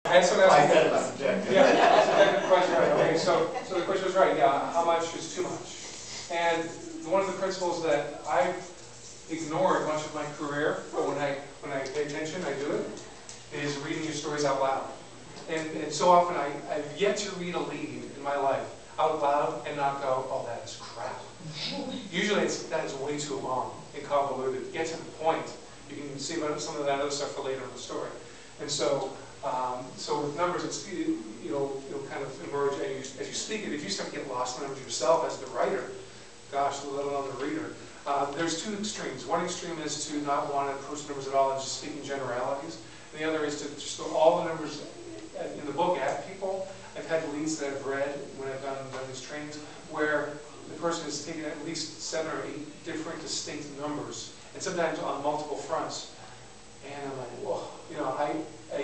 And so that's I said it was subjective. yeah, that's the question, right? Okay, so the question was right. Yeah, how much is too much? And one of the principles that I've ignored much of my career, but when I pay attention, I do it, is reading your stories out loud. And so often I've yet to read a lead in my life out loud and not go, oh, that is crap. Usually that is way too long and convoluted. Get to the point. You can see some of that other stuff for later in the story. And so, so with numbers, it's it'll kind of emerge as you speak it. If you start to get lost in numbers yourself as the writer, gosh, let alone the reader. There's two extremes. One extreme is to not want to approach numbers at all and just speak in generalities. And the other is to just throw all the numbers in the book at people. I've had leads that I've read when I've done these trainings where the person has taken at least 7 or 8 different distinct numbers, and sometimes on multiple fronts. And I'm like, whoa, you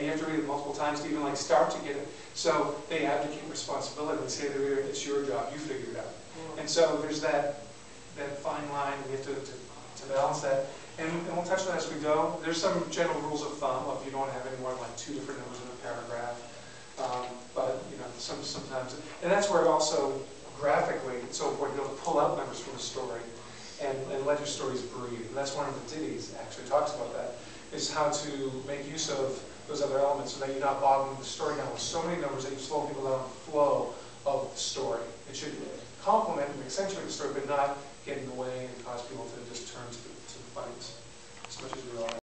have to read it multiple times to even start to get it. So they abdicate responsibility. They say to the reader, it's your job, you figure it out. And so there's that fine line, we have to balance that. And we'll touch on that as we go. There's some general rules of thumb of you don't have any more than 2 different numbers in a paragraph. But sometimes, and that's where also graphically it's so important to be able to pull out numbers from a story and let your stories breathe. And that's one of the ditties actually talks about that, is how to make use of those other elements so that you're not bogging the story down with so many numbers that you slow people down the flow of the story. It should complement and accentuate the story, but not get in the way and cause people to just turn to the fights as much as we all